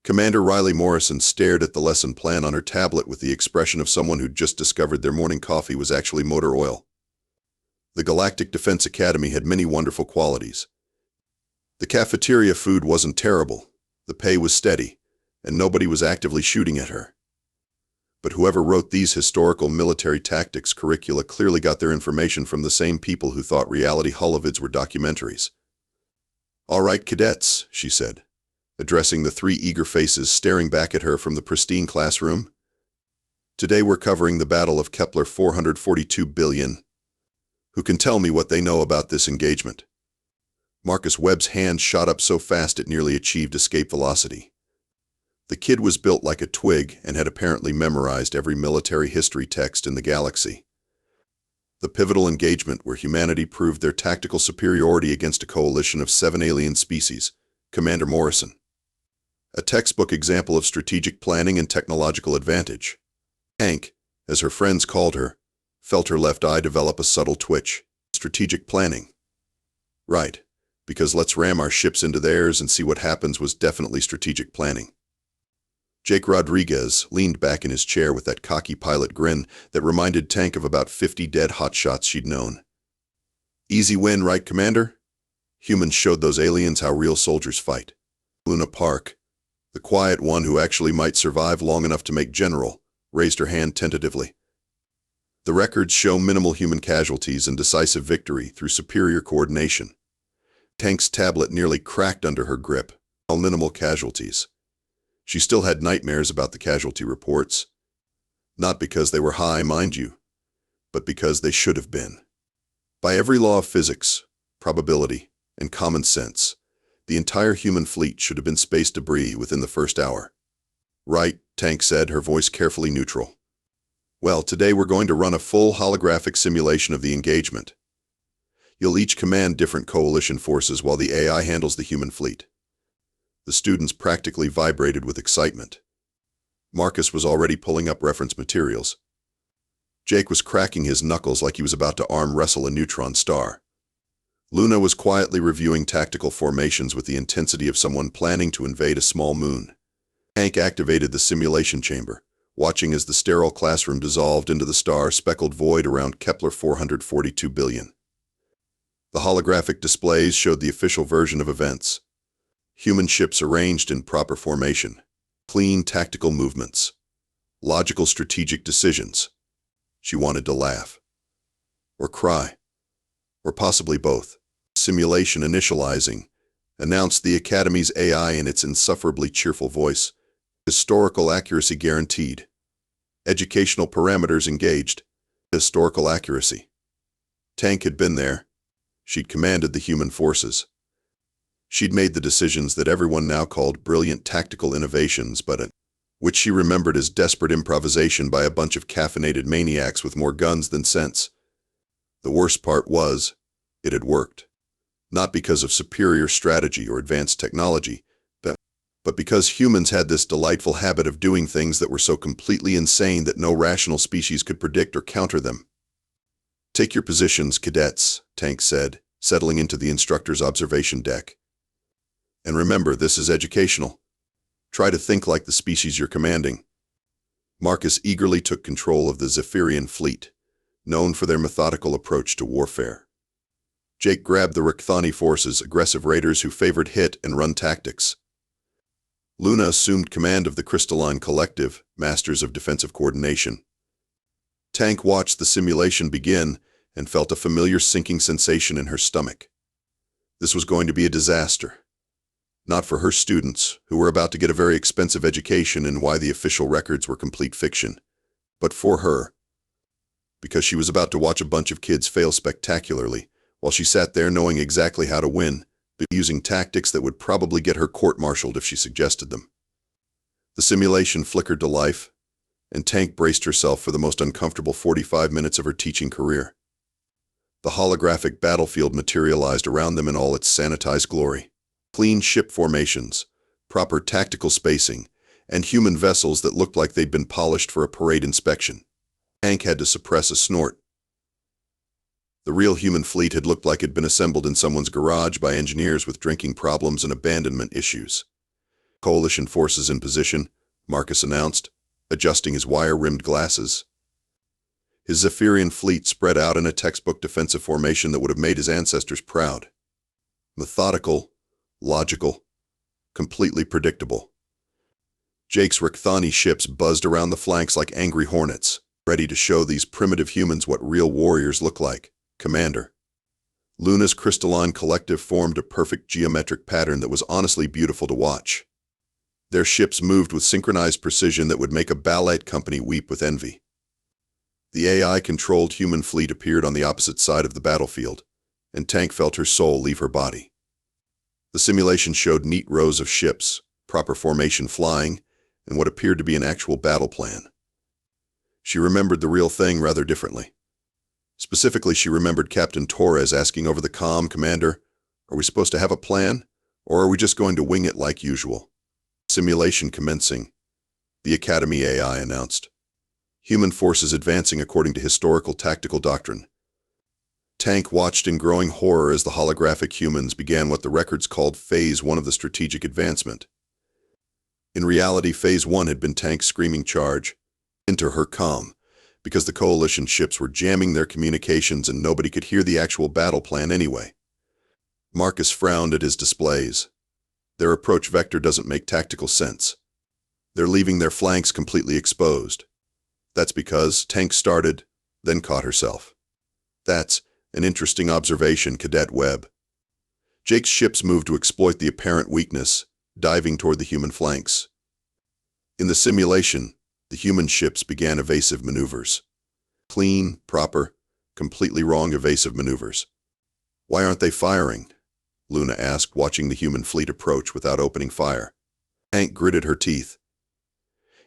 Commander Riley Morrison stared at the lesson plan on her tablet with the expression of someone who'd just discovered their morning coffee was actually motor oil. The Galactic Defense Academy had many wonderful qualities. The cafeteria food wasn't terrible, the pay was steady, and nobody was actively shooting at her. But whoever wrote these historical military tactics curricula clearly got their information from the same people who thought reality holovids were documentaries. "All right, cadets," she said, addressing the three eager faces staring back at her from the pristine classroom. "Today we're covering the Battle of Kepler-442b. Who can tell me what they know about this engagement?" Marcus Webb's hand shot up so fast it nearly achieved escape velocity. The kid was built like a twig and had apparently memorized every military history text in the galaxy. The pivotal engagement where humanity proved their tactical superiority against a coalition of 7 alien species, Commander Morrison. A textbook example of strategic planning and technological advantage. Hank, as her friends called her, felt her left eye develop a subtle twitch. Strategic planning. Right, because let's ram our ships into theirs and see what happens was definitely strategic planning. Jake Rodriguez leaned back in his chair with that cocky pilot grin that reminded Tank of about 50 dead hotshots she'd known. "Easy win, right, Commander?" Humans showed those aliens how real soldiers fight. Luna Park, the quiet one who actually might survive long enough to make general, raised her hand tentatively. The records show minimal human casualties and decisive victory through superior coordination. Tank's tablet nearly cracked under her grip. All minimal casualties. She still had nightmares about the casualty reports. Not because they were high, mind you, but because they should have been. By every law of physics, probability, and common sense, the entire human fleet should have been space debris within the first hour. "Right," Tank said, her voice carefully neutral. "Well, today we're going to run a full holographic simulation of the engagement. You'll each command different coalition forces while the AI handles the human fleet." The students practically vibrated with excitement. Marcus was already pulling up reference materials. Jake was cracking his knuckles like he was about to arm wrestle a neutron star. Luna was quietly reviewing tactical formations with the intensity of someone planning to invade a small moon. Hank activated the simulation chamber, watching as the sterile classroom dissolved into the star-speckled void around Kepler-442b. The holographic displays showed the official version of events. Human ships arranged in proper formation, clean tactical movements, logical strategic decisions. She wanted to laugh. Or cry. Or possibly both. "Simulation initializing," announced the Academy's AI in its insufferably cheerful voice. "Historical accuracy guaranteed. Educational parameters engaged." Historical accuracy. Tank had been there. She'd commanded the human forces. She'd made the decisions that everyone now called brilliant tactical innovations, but which she remembered as desperate improvisation by a bunch of caffeinated maniacs with more guns than sense. The worst part was, it had worked. Not because of superior strategy or advanced technology, but because humans had this delightful habit of doing things that were so completely insane that no rational species could predict or counter them. "Take your positions, cadets," Tank said, settling into the instructor's observation deck. "And remember, this is educational. Try to think like the species you're commanding." Marcus eagerly took control of the Zephyrian fleet, known for their methodical approach to warfare. Jake grabbed the Rikthani forces, aggressive raiders who favored hit-and-run tactics. Luna assumed command of the Crystalline Collective, masters of defensive coordination. Tank watched the simulation begin and felt a familiar sinking sensation in her stomach. This was going to be a disaster. Not for her students, who were about to get a very expensive education in why the official records were complete fiction, but for her, because she was about to watch a bunch of kids fail spectacularly, while she sat there knowing exactly how to win, but using tactics that would probably get her court-martialed if she suggested them. The simulation flickered to life, and Tank braced herself for the most uncomfortable 45 minutes of her teaching career. The holographic battlefield materialized around them in all its sanitized glory. Clean ship formations, proper tactical spacing, and human vessels that looked like they'd been polished for a parade inspection. Hank had to suppress a snort. The real human fleet had looked like it'd been assembled in someone's garage by engineers with drinking problems and abandonment issues. Coalition forces in position, Marcus announced, adjusting his wire-rimmed glasses. His Zephyrian fleet spread out in a textbook defensive formation that would have made his ancestors proud. Methodical, logical, completely predictable. Jake's Rikthani ships buzzed around the flanks like angry hornets, ready to show these primitive humans what real warriors look like. Commander. Luna's crystalline collective formed a perfect geometric pattern that was honestly beautiful to watch. Their ships moved with synchronized precision that would make a ballet company weep with envy. The AI-controlled human fleet appeared on the opposite side of the battlefield, and Tank felt her soul leave her body. The simulation showed neat rows of ships, proper formation flying, and what appeared to be an actual battle plan. She remembered the real thing rather differently. Specifically, she remembered Captain Torres asking over the comm, "Commander, are we supposed to have a plan, or are we just going to wing it like usual?" Simulation commencing, the Academy AI announced. Human forces advancing according to historical tactical doctrine. Tank watched in growing horror as the holographic humans began what the records called Phase 1 of the strategic advancement. In reality, Phase 1 had been Tank's screaming charge into her comm, because the Coalition ships were jamming their communications and nobody could hear the actual battle plan anyway. Marcus frowned at his displays. Their approach vector doesn't make tactical sense. They're leaving their flanks completely exposed. That's because Tank started, then caught herself. That's an interesting observation, Cadet Webb. Jake's ships moved to exploit the apparent weakness, diving toward the human flanks. In the simulation, the human ships began evasive maneuvers. Clean, proper, completely wrong evasive maneuvers. "Why aren't they firing?" Luna asked, watching the human fleet approach without opening fire. Tank gritted her teeth.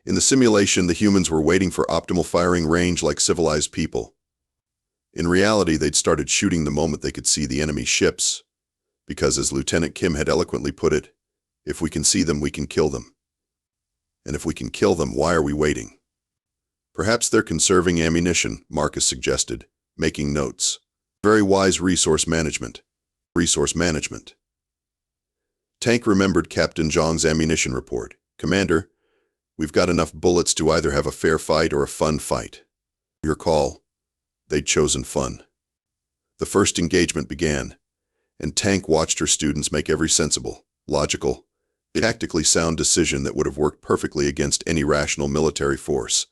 In the simulation, the humans were waiting for optimal firing range like civilized people. In reality, they'd started shooting the moment they could see the enemy ships, because, as Lieutenant Kim had eloquently put it, if we can see them, we can kill them. And if we can kill them, why are we waiting? Perhaps they're conserving ammunition, Marcus suggested, making notes. Very wise resource management. Resource management. Tank remembered Captain Zhang's ammunition report. "Commander, we've got enough bullets to either have a fair fight or a fun fight." Your call. They'd chosen fun. The first engagement began, and Tank watched her students make every sensible, logical, tactically sound decision that would have worked perfectly against any rational military force.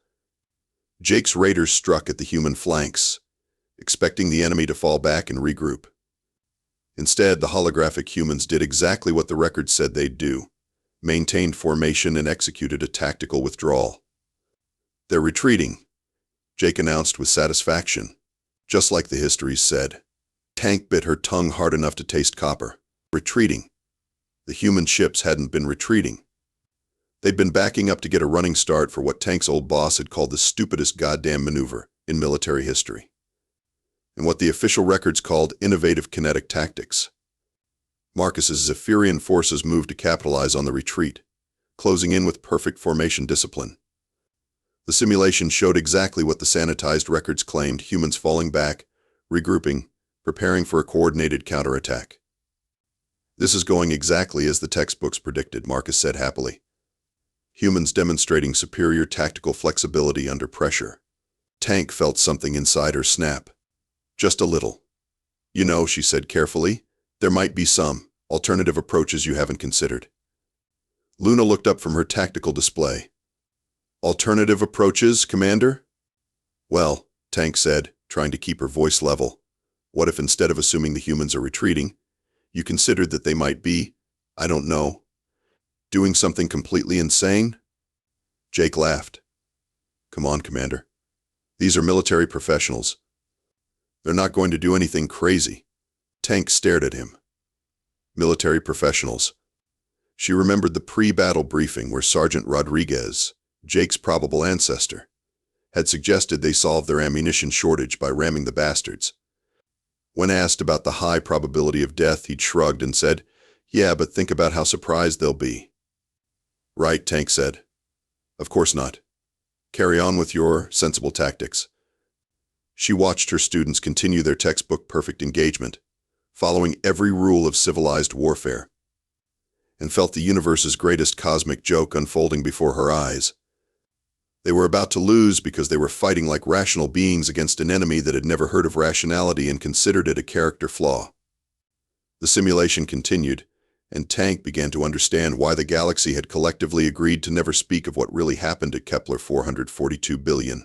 Jake's raiders struck at the human flanks, expecting the enemy to fall back and regroup. Instead, the holographic humans did exactly what the record said they'd do, maintained formation and executed a tactical withdrawal. "They're retreating," Jake announced with satisfaction, just like the histories said. Tank bit her tongue hard enough to taste copper. Retreating. The human ships hadn't been retreating. They'd been backing up to get a running start for what Tank's old boss had called the stupidest goddamn maneuver in military history, and what the official records called innovative kinetic tactics. Marcus's Zephyrian forces moved to capitalize on the retreat, closing in with perfect formation discipline. The simulation showed exactly what the sanitized records claimed: humans falling back, regrouping, preparing for a coordinated counterattack. "This is going exactly as the textbooks predicted," Marcus said happily. Humans demonstrating superior tactical flexibility under pressure. Tank felt something inside her snap. "Just a little. You know," she said carefully, "there might be some alternative approaches you haven't considered." Luna looked up from her tactical display. "Alternative approaches, Commander?" "Well," Tank said, trying to keep her voice level, "what if instead of assuming the humans are retreating, you considered that they might be, I don't know, doing something completely insane?" Jake laughed. "Come on, Commander. These are military professionals. They're not going to do anything crazy." Tank stared at him. Military professionals. She remembered the pre-battle briefing where Sergeant Rodriguez, Jake's probable ancestor, had suggested they solve their ammunition shortage by ramming the bastards. When asked about the high probability of death, he'd shrugged and said, "Yeah, but think about how surprised they'll be." "Right," Tank said. "Of course not. Carry on with your sensible tactics." She watched her students continue their textbook perfect engagement, following every rule of civilized warfare. and felt the universe's greatest cosmic joke unfolding before her eyes. They were about to lose because they were fighting like rational beings against an enemy that had never heard of rationality and considered it a character flaw. The simulation continued, and Tank began to understand why the galaxy had collectively agreed to never speak of what really happened at Kepler-442b.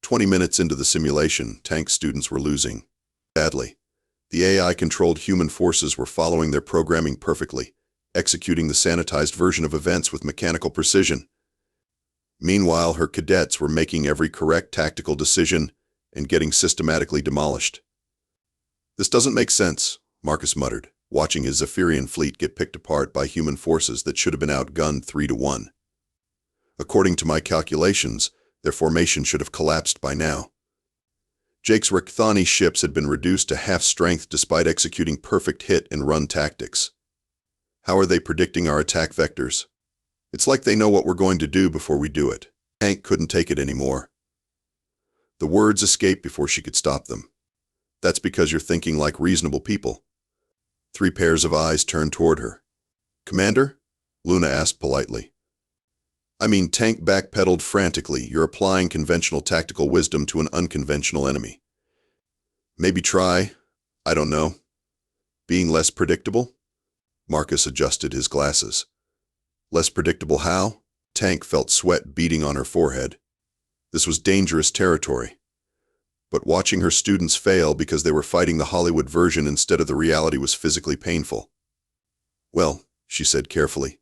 20 minutes into the simulation, Tank students were losing badly. The AI-controlled human forces were following their programming perfectly, executing the sanitized version of events with mechanical precision. Meanwhile, her cadets were making every correct tactical decision and getting systematically demolished. "This doesn't make sense," Marcus muttered, watching his Zephyrian fleet get picked apart by human forces that should have been outgunned 3-1. "According to my calculations, their formation should have collapsed by now." Jake's Rechthani ships had been reduced to half strength despite executing perfect hit-and-run tactics. "How are they predicting our attack vectors? It's like they know what we're going to do before we do it." Tank couldn't take it anymore. The words escaped before she could stop them. "That's because you're thinking like reasonable people." 3 pairs of eyes turned toward her. "Commander?" Luna asked politely. Tank backpedaled frantically. "You're applying conventional tactical wisdom to an unconventional enemy. Maybe try, I don't know, being less predictable?" Marcus adjusted his glasses. "Less predictable how?" Tank felt sweat beading on her forehead. This was dangerous territory. But watching her students fail because they were fighting the Hollywood version instead of the reality was physically painful. "Well," she said carefully,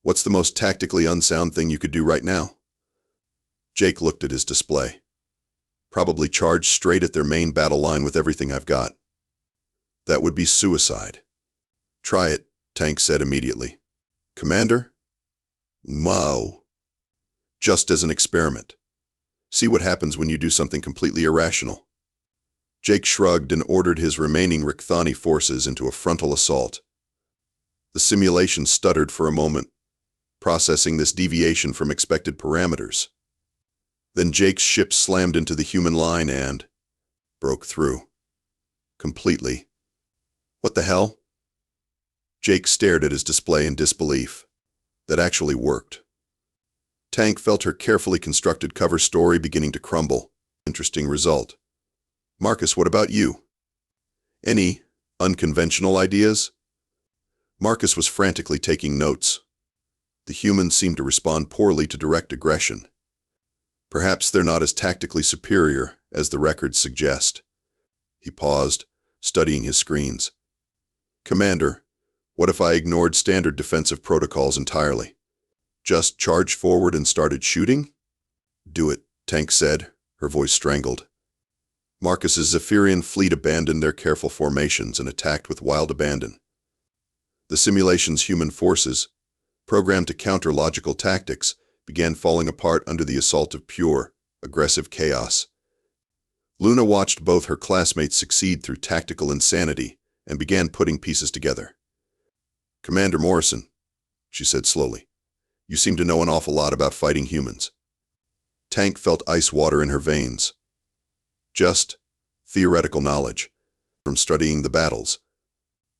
"what's the most tactically unsound thing you could do right now?" Jake looked at his display. "Probably charge straight at their main battle line with everything I've got." "That would be suicide." "Try it," Tank said immediately. "Commander?" "No. Just as an experiment. See what happens when you do something completely irrational." Jake shrugged and ordered his remaining Rechthani forces into a frontal assault. The simulation stuttered for a moment, processing this deviation from expected parameters. Then Jake's ship slammed into the human line and broke through. Completely. "What the hell?" Jake stared at his display in disbelief. That actually worked. Tank felt her carefully constructed cover story beginning to crumble. Interesting result. "Marcus, what about you? Any unconventional ideas?" Marcus was frantically taking notes. The humans seemed to respond poorly to direct aggression. Perhaps they're not as tactically superior as the records suggest. He paused, studying his screens. "Commander, what if I ignored standard defensive protocols entirely? Just charged forward and started shooting?" "Do it," Tank said, her voice strangled. Marcus's Zephyrian fleet abandoned their careful formations and attacked with wild abandon. The simulation's human forces, programmed to counter logical tactics, began falling apart under the assault of pure, aggressive chaos. Luna watched both her classmates succeed through tactical insanity and began putting pieces together. "Commander Morrison," she said slowly, "you seem to know an awful lot about fighting humans." Tank felt ice water in her veins. "Just theoretical knowledge, from studying the battles."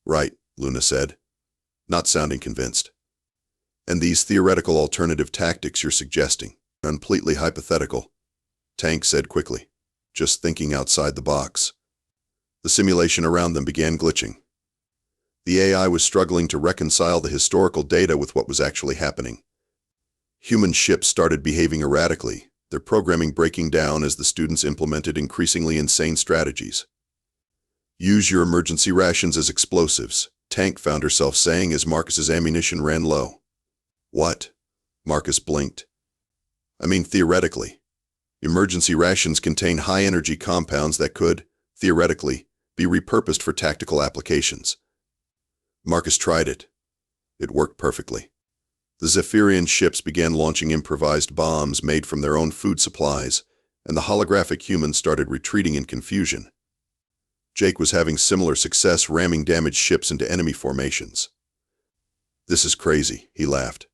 "Right," Luna said, not sounding convinced. "And these theoretical alternative tactics you're suggesting, completely hypothetical," Tank said quickly, just thinking outside the box. The simulation around them began glitching. The AI was struggling to reconcile the historical data with what was actually happening. Human ships started behaving erratically, their programming breaking down as the students implemented increasingly insane strategies. "Use your emergency rations as explosives," Tank found herself saying as Marcus's ammunition ran low. "What?" Marcus blinked. Theoretically. Emergency rations contain high-energy compounds that could, theoretically, be repurposed for tactical applications. Marcus tried it. It worked perfectly. The Zephyrian ships began launching improvised bombs made from their own food supplies, and the holographic humans started retreating in confusion. Jake was having similar success ramming damaged ships into enemy formations. "This is crazy," he laughed.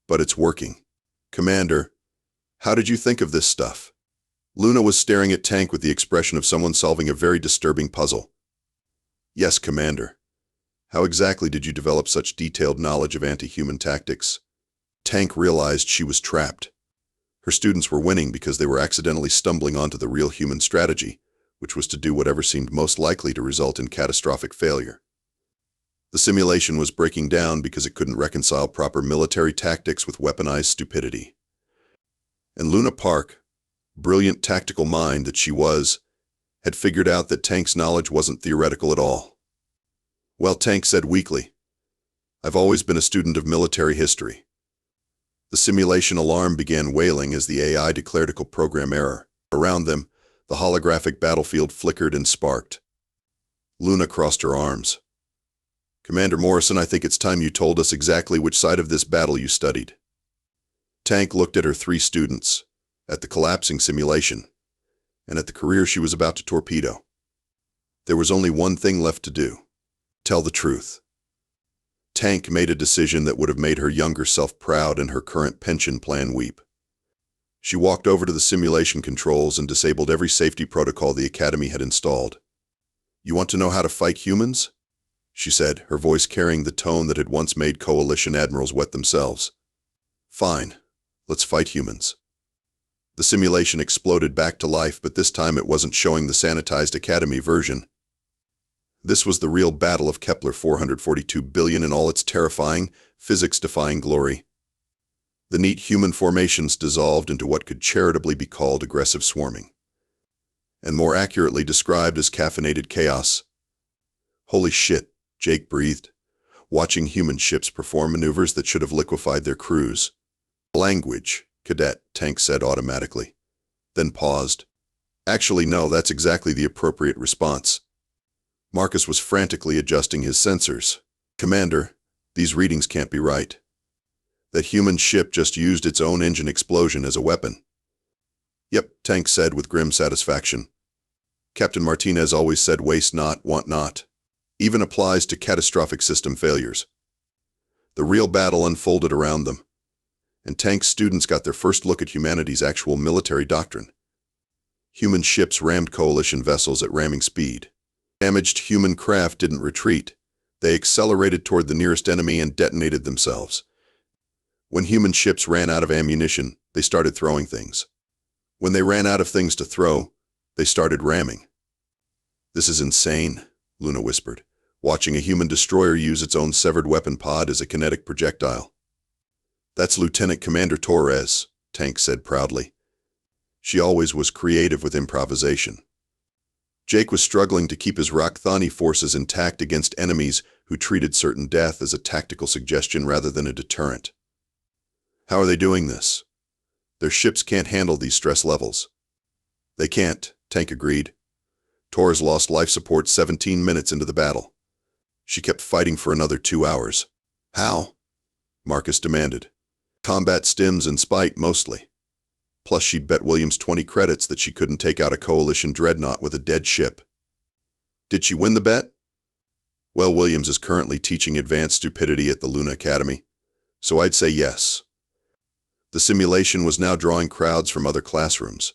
"But it's working. Commander, how did you think of this stuff?" Luna was staring at Tank with the expression of someone solving a very disturbing puzzle. "Yes, Commander. How exactly did you develop such detailed knowledge of anti-human tactics? Tank realized she was trapped. Her students were winning because they were accidentally stumbling onto the real human strategy, which was to do whatever seemed most likely to result in catastrophic failure. The simulation was breaking down because it couldn't reconcile proper military tactics with weaponized stupidity. And Luna Park, brilliant tactical mind that she was, had figured out that Tank's knowledge wasn't theoretical at all. Well, Tank said weakly, "I've always been a student of military history." The simulation alarm began wailing as the AI declared a program error. Around them, the holographic battlefield flickered and sparked. Luna crossed her arms. "Commander Morrison, I think it's time you told us exactly which side of this battle you studied." Tank looked at her 3 students, at the collapsing simulation, and at the career she was about to torpedo. There was only one thing left to do: tell the truth. Tank made a decision that would have made her younger self proud and her current pension plan weep. She walked over to the simulation controls and disabled every safety protocol the Academy had installed. "You want to know how to fight humans?" she said, her voice carrying the tone that had once made coalition admirals wet themselves. "Fine, let's fight humans." The simulation exploded back to life, but this time it wasn't showing the sanitized Academy version. This was the real Battle of Kepler-442b in all its terrifying, physics-defying glory. The neat human formations dissolved into what could charitably be called aggressive swarming, and more accurately described as caffeinated chaos. "Holy shit," Jake breathed, watching human ships perform maneuvers that should have liquefied their crews. "Language, cadet," Tank said automatically, then paused. "Actually, no, that's exactly the appropriate response." Marcus was frantically adjusting his sensors. "Commander, these readings can't be right. That human ship just used its own engine explosion as a weapon." "Yep," Tank said with grim satisfaction. "Captain Martinez always said waste not, want not. Even applies to catastrophic system failures." The real battle unfolded around them, and Tank's students got their first look at humanity's actual military doctrine. Human ships rammed coalition vessels at ramming speed. Damaged human craft didn't retreat. They accelerated toward the nearest enemy and detonated themselves. When human ships ran out of ammunition, they started throwing things. When they ran out of things to throw, they started ramming. "This is insane," Luna whispered, watching a human destroyer use its own severed weapon pod as a kinetic projectile. "That's Lieutenant Commander Torres," Tank said proudly. She always was creative with improvisation. Jake was struggling to keep his Rakthani forces intact against enemies who treated certain death as a tactical suggestion rather than a deterrent. "How are they doing this? Their ships can't handle these stress levels." "They can't," Tank agreed. "Torres lost life support 17 minutes into the battle. She kept fighting for another 2 hours. "How?" Marcus demanded. "Combat stims and spite, mostly. Plus she'd bet Williams 20 credits that she couldn't take out a coalition dreadnought with a dead ship." "Did she win the bet?" "Well, Williams is currently teaching advanced stupidity at the Luna Academy, so I'd say yes." The simulation was now drawing crowds from other classrooms.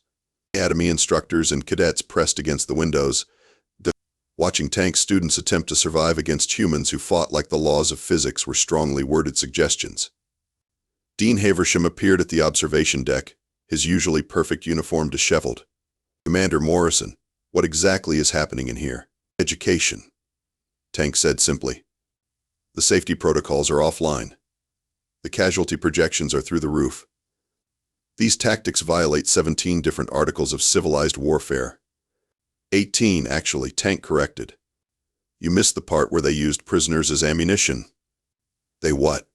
Academy instructors and cadets pressed against the windows, watching Tank's students attempt to survive against humans who fought like the laws of physics were strongly worded suggestions. Dean Haversham appeared at the observation deck, his usually perfect uniform disheveled. "Commander Morrison, what exactly is happening in here?" "Education," Tank said simply. "The safety protocols are offline. The casualty projections are through the roof. These tactics violate 17 different articles of civilized warfare. 18, actually," Tank corrected. "You missed the part where they used prisoners as ammunition." "They what?"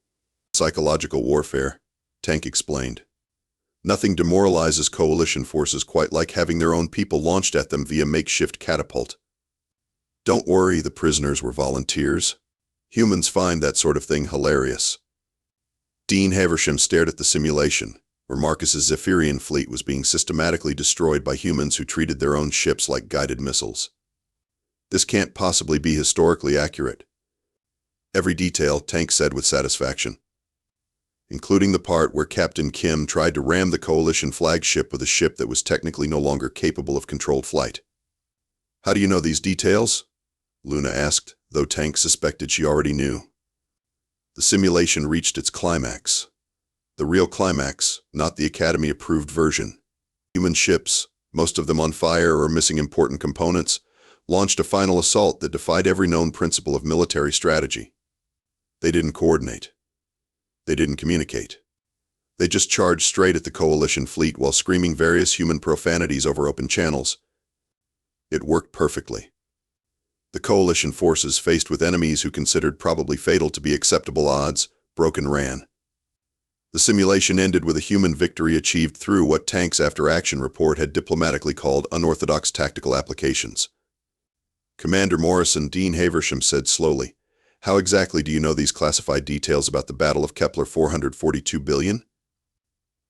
"Psychological warfare," Tank explained. "Nothing demoralizes coalition forces quite like having their own people launched at them via makeshift catapult. Don't worry, the prisoners were volunteers. Humans find that sort of thing hilarious." Dean Haversham stared at the simulation, where Marcus's Zephyrian fleet was being systematically destroyed by humans who treated their own ships like guided missiles. "This can't possibly be historically accurate." "Every detail," Tank said with satisfaction, including the part where Captain Kim tried to ram the coalition flagship with a ship that was technically no longer capable of controlled flight. "How do you know these details?" Luna asked, though Tank suspected she already knew. The simulation reached its climax. The real climax, not the Academy-approved version. Human ships, most of them on fire or missing important components, launched a final assault that defied every known principle of military strategy. They didn't coordinate. They didn't communicate. They just charged straight at the Coalition fleet while screaming various human profanities over open channels. It worked perfectly. The Coalition forces, faced with enemies who considered probably fatal to be acceptable odds, broke and ran. The simulation ended with a human victory achieved through what Tank's after-action report had diplomatically called unorthodox tactical applications. Commander Morrison, Dean Haversham said slowly, "How exactly do you know these classified details about the Battle of Kepler-442b?"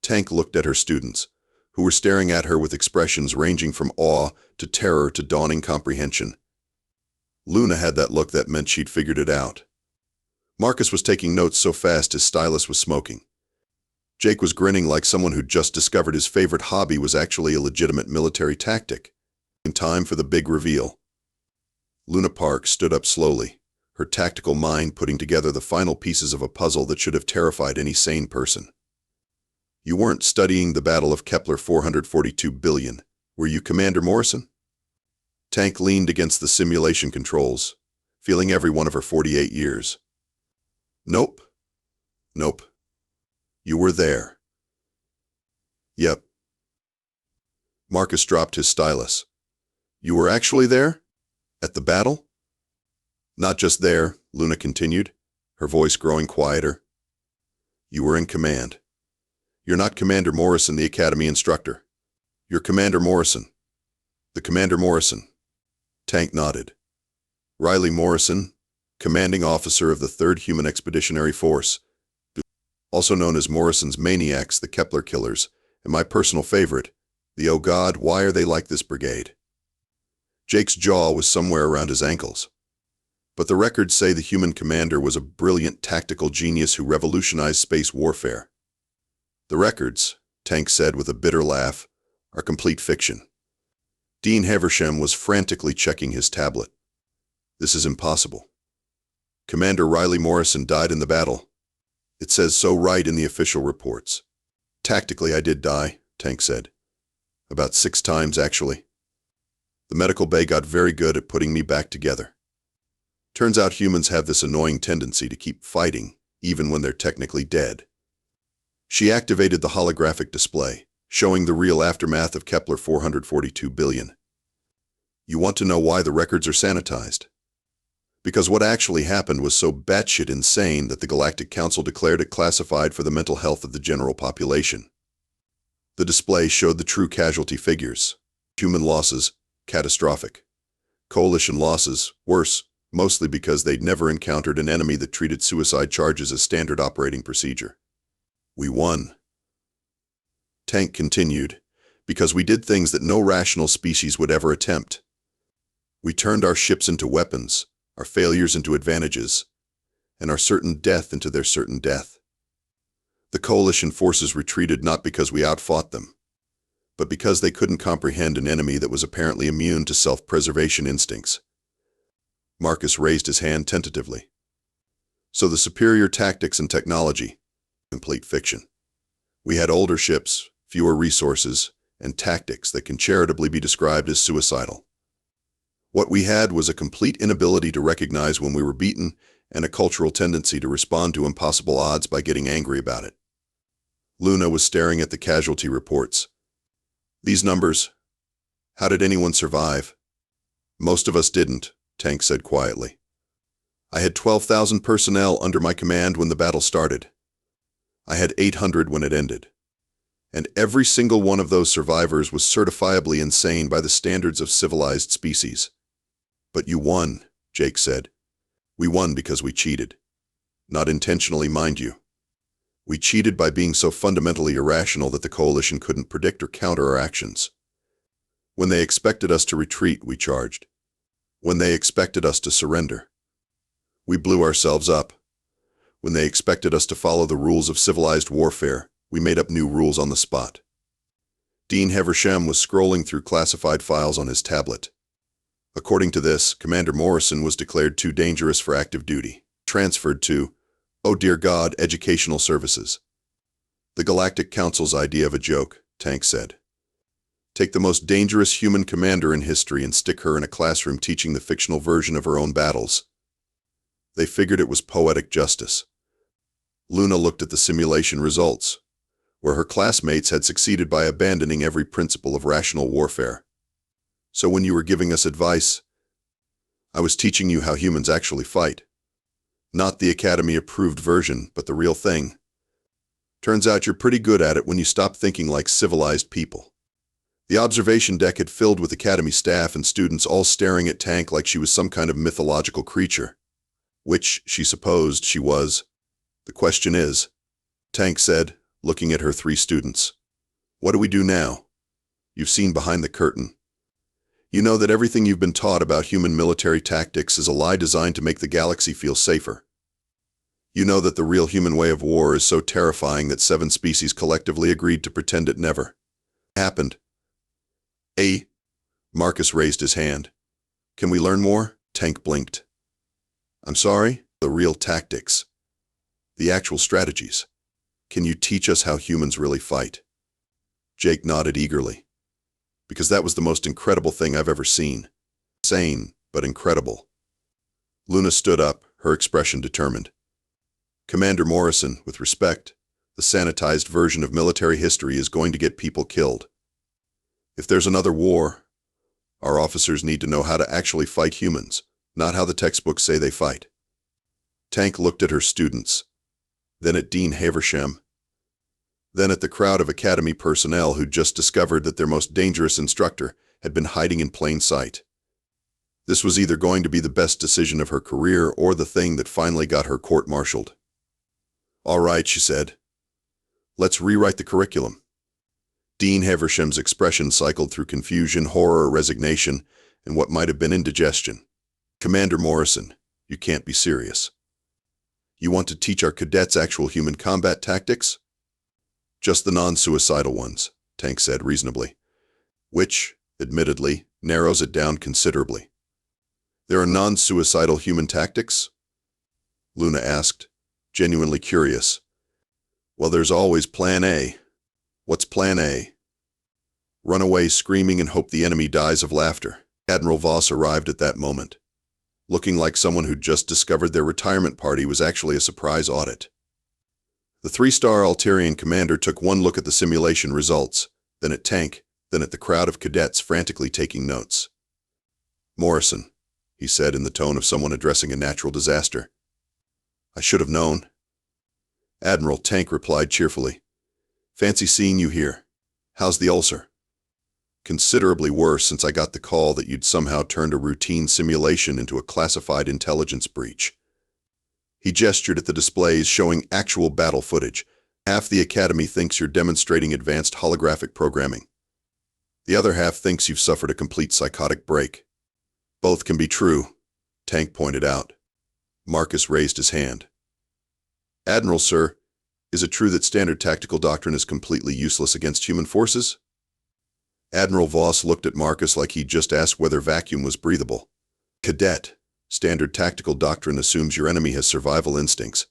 Tank looked at her students, who were staring at her with expressions ranging from awe to terror to dawning comprehension. Luna had that look that meant she'd figured it out. Marcus was taking notes so fast his stylus was smoking. Jake was grinning like someone who'd just discovered his favorite hobby was actually a legitimate military tactic. In time for the big reveal. Luna Park stood up slowly, her tactical mind putting together the final pieces of a puzzle that should have terrified any sane person. "You weren't studying the Battle of Kepler-442b, were you, Commander Morrison?" Tank leaned against the simulation controls, feeling every one of her 48 years. "Nope. Nope. You were there." "Yep." Marcus dropped his stylus. "You were actually there? At the battle?" "Not just there," Luna continued, her voice growing quieter. "You were in command. You're not Commander Morrison, the Academy instructor. You're Commander Morrison. The Commander Morrison." Tank nodded. "Riley Morrison, commanding officer of the 3rd Human Expeditionary Force, also known as Morrison's Maniacs, the Kepler Killers, and my personal favorite, the Oh God, why are they like this brigade?" Jake's jaw was somewhere around his ankles. But the records say the human commander was a brilliant tactical genius who revolutionized space warfare. "The records," Tank said with a bitter laugh, "are complete fiction." Dean Haversham was frantically checking his tablet. "This is impossible. Commander Riley Morrison died in the battle. It says so right in the official reports." "Tactically, I did die," Tank said. "About 6 times, actually. The medical bay got very good at putting me back together. Turns out humans have this annoying tendency to keep fighting, even when they're technically dead." She activated the holographic display, showing the real aftermath of Kepler-442b. "You want to know why the records are sanitized? Because what actually happened was so batshit insane that the Galactic Council declared it classified for the mental health of the general population." The display showed the true casualty figures. Human losses, catastrophic. Coalition losses, worse, mostly because they'd never encountered an enemy that treated suicide charges as standard operating procedure. "We won," Tank continued, "because we did things that no rational species would ever attempt. We turned our ships into weapons, our failures into advantages, and our certain death into their certain death. The Coalition forces retreated not because we outfought them, but because they couldn't comprehend an enemy that was apparently immune to self-preservation instincts." Marcus raised his hand tentatively. "So the superior tactics and technology, complete fiction. We had older ships, fewer resources, and tactics that can charitably be described as suicidal. What we had was a complete inability to recognize when we were beaten and a cultural tendency to respond to impossible odds by getting angry about it." Luna was staring at the casualty reports. "These numbers, how did anyone survive?" "Most of us didn't," Tank said quietly. "I had 12,000 personnel under my command when the battle started. I had 800 when it ended. And every single one of those survivors was certifiably insane by the standards of civilized species." "But you won," Jake said. "We won because we cheated. Not intentionally, mind you. We cheated by being so fundamentally irrational that the Coalition couldn't predict or counter our actions. When they expected us to retreat, we charged. When they expected us to surrender, we blew ourselves up. When they expected us to follow the rules of civilized warfare, we made up new rules on the spot." Dean Haversham was scrolling through classified files on his tablet. According to this, Commander Morrison was declared too dangerous for active duty, transferred to, oh dear God, educational services. The Galactic Council's idea of a joke, Tank said. Take the most dangerous human commander in history and stick her in a classroom teaching the fictional version of her own battles. They figured it was poetic justice. Luna looked at the simulation results, where her classmates had succeeded by abandoning every principle of rational warfare. So when you were giving us advice, I was teaching you how humans actually fight. Not the Academy-approved version, but the real thing. Turns out you're pretty good at it when you stop thinking like civilized people. The observation deck had filled with Academy staff and students all staring at Tank like she was some kind of mythological creature. Which, she supposed, she was. The question is, Tank said, looking at her 3 students. What do we do now? You've seen behind the curtain. You know that everything you've been taught about human military tactics is a lie designed to make the galaxy feel safer. You know that the real human way of war is so terrifying that 7 species collectively agreed to pretend it never happened. Marcus raised his hand. Can we learn more? Tank blinked. I'm sorry? The real tactics. The actual strategies. Can you teach us how humans really fight? Jake nodded eagerly. Because that was the most incredible thing I've ever seen. Sane, but incredible. Luna stood up, her expression determined. Commander Morrison, with respect, the sanitized version of military history is going to get people killed. If there's another war, our officers need to know how to actually fight humans, not how the textbooks say they fight. Tank looked at her students, then at Dean Haversham, then at the crowd of Academy personnel who'd just discovered that their most dangerous instructor had been hiding in plain sight. This was either going to be the best decision of her career or the thing that finally got her court-martialed. All right, she said. Let's rewrite the curriculum. Dean Haversham's expression cycled through confusion, horror, resignation, and what might have been indigestion. Commander Morrison, you can't be serious. You want to teach our cadets actual human combat tactics? Just the non-suicidal ones, Tank said reasonably. Which, admittedly, narrows it down considerably. There are non-suicidal human tactics? Luna asked, genuinely curious. Well, there's always Plan A. What's Plan A? Run away screaming and hope the enemy dies of laughter. Admiral Voss arrived at that moment, looking like someone who'd just discovered their retirement party was actually a surprise audit. The 3-star Altarian commander took one look at the simulation results, then at Tank, then at the crowd of cadets frantically taking notes. Morrison, he said in the tone of someone addressing a natural disaster. I should have known. Admiral, Tank replied cheerfully. Fancy seeing you here. How's the ulcer? Considerably worse since I got the call that you'd somehow turned a routine simulation into a classified intelligence breach. He gestured at the displays showing actual battle footage. Half the Academy thinks you're demonstrating advanced holographic programming. The other half thinks you've suffered a complete psychotic break. Both can be true, Tank pointed out. Marcus raised his hand. Admiral, sir, is it true that standard tactical doctrine is completely useless against human forces? Admiral Voss looked at Marcus like he'd just asked whether vacuum was breathable. Cadet, standard tactical doctrine assumes your enemy has survival instincts.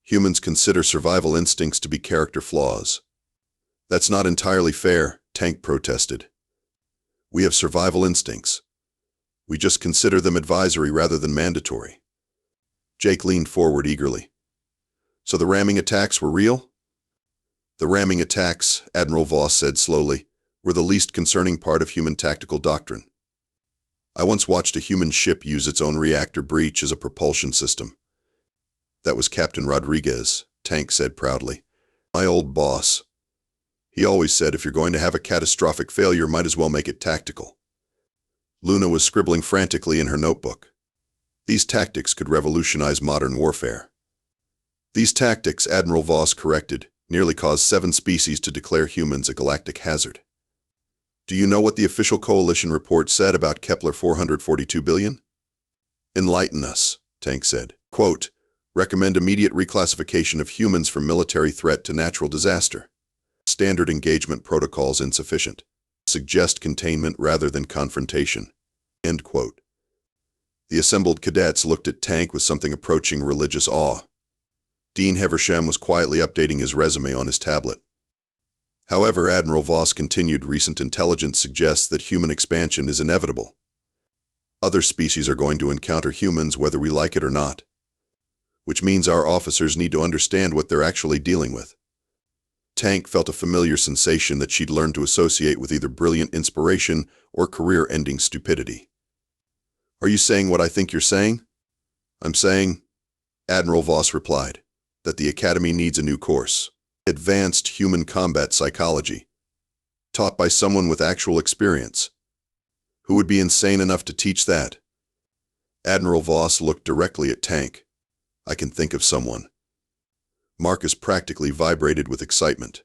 Humans consider survival instincts to be character flaws. That's not entirely fair, Tank protested. We have survival instincts. We just consider them advisory rather than mandatory. Jake leaned forward eagerly. So the ramming attacks were real? The ramming attacks, Admiral Voss said slowly, were the least concerning part of human tactical doctrine. I once watched a human ship use its own reactor breach as a propulsion system. That was Captain Rodriguez, Tank said proudly. My old boss. He always said if you're going to have a catastrophic failure, might as well make it tactical. Luna was scribbling frantically in her notebook. These tactics could revolutionize modern warfare. These tactics, Admiral Voss corrected, nearly caused 7 species to declare humans a galactic hazard. Do you know what the official coalition report said about Kepler-442b? Enlighten us, Tank said. Quote, recommend immediate reclassification of humans from military threat to natural disaster. Standard engagement protocols insufficient. Suggest containment rather than confrontation. End quote. The assembled cadets looked at Tank with something approaching religious awe. Dean Heversham was quietly updating his resume on his tablet. However, Admiral Voss continued, recent intelligence suggests that human expansion is inevitable. Other species are going to encounter humans whether we like it or not. Which means our officers need to understand what they're actually dealing with. Tank felt a familiar sensation that she'd learned to associate with either brilliant inspiration or career-ending stupidity. Are you saying what I think you're saying? I'm saying, Admiral Voss replied, that the Academy needs a new course. Advanced Human Combat Psychology. Taught by someone with actual experience. Who would be insane enough to teach that? Admiral Voss looked directly at Tank. I can think of someone. Marcus practically vibrated with excitement.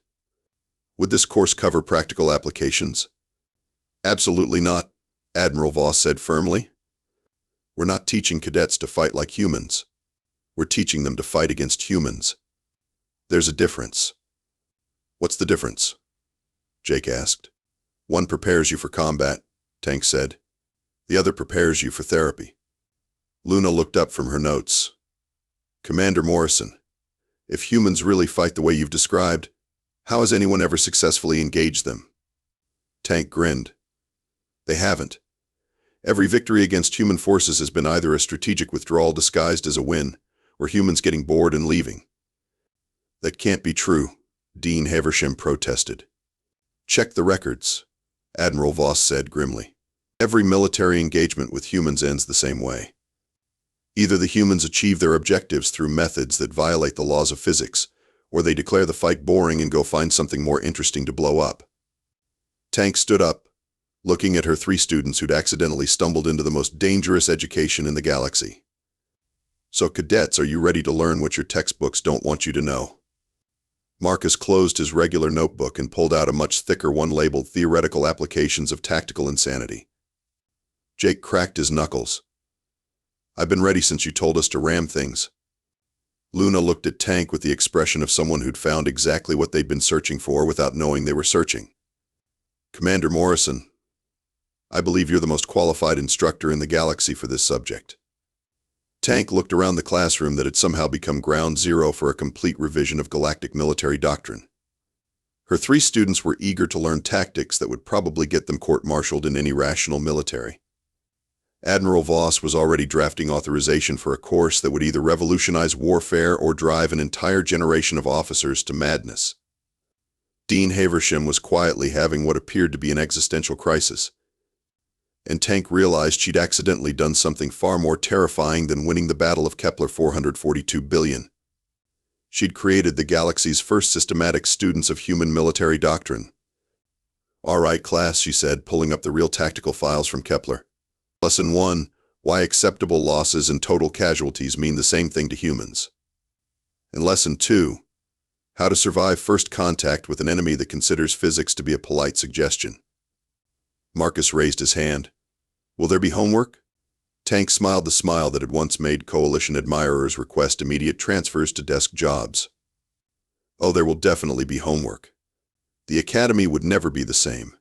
Would this course cover practical applications? Absolutely not, Admiral Voss said firmly. We're not teaching cadets to fight like humans. We're teaching them to fight against humans. There's a difference. What's the difference? Jake asked. One prepares you for combat, Tank said. The other prepares you for therapy. Luna looked up from her notes. Commander Morrison, if humans really fight the way you've described, how has anyone ever successfully engaged them? Tank grinned. They haven't. Every victory against human forces has been either a strategic withdrawal disguised as a win, or humans getting bored and leaving. That can't be true, Dean Heversham protested. Check the records, Admiral Voss said grimly. Every military engagement with humans ends the same way. Either the humans achieve their objectives through methods that violate the laws of physics, or they declare the fight boring and go find something more interesting to blow up. Tank stood up, looking at her 3 students who'd accidentally stumbled into the most dangerous education in the galaxy. So, cadets, are you ready to learn what your textbooks don't want you to know? Marcus closed his regular notebook and pulled out a much thicker one labeled Theoretical Applications of Tactical Insanity. Jake cracked his knuckles. I've been ready since you told us to ram things. Luna looked at Tank with the expression of someone who'd found exactly what they'd been searching for without knowing they were searching. Commander Morrison, I believe you're the most qualified instructor in the galaxy for this subject. Tank looked around the classroom that had somehow become ground zero for a complete revision of galactic military doctrine. Her 3 students were eager to learn tactics that would probably get them court-martialed in any rational military. Admiral Voss was already drafting authorization for a course that would either revolutionize warfare or drive an entire generation of officers to madness. Dean Heversham was quietly having what appeared to be an existential crisis, and Tank realized she'd accidentally done something far more terrifying than winning the Battle of Kepler-442b. She'd created the galaxy's first systematic students of human military doctrine. All right, class, she said, pulling up the real tactical files from Kepler. Lesson 1, why acceptable losses and total casualties mean the same thing to humans. And Lesson 2, how to survive first contact with an enemy that considers physics to be a polite suggestion. Marcus raised his hand. Will there be homework? Tank smiled the smile that had once made Coalition admirers request immediate transfers to desk jobs. Oh, there will definitely be homework. The Academy would never be the same.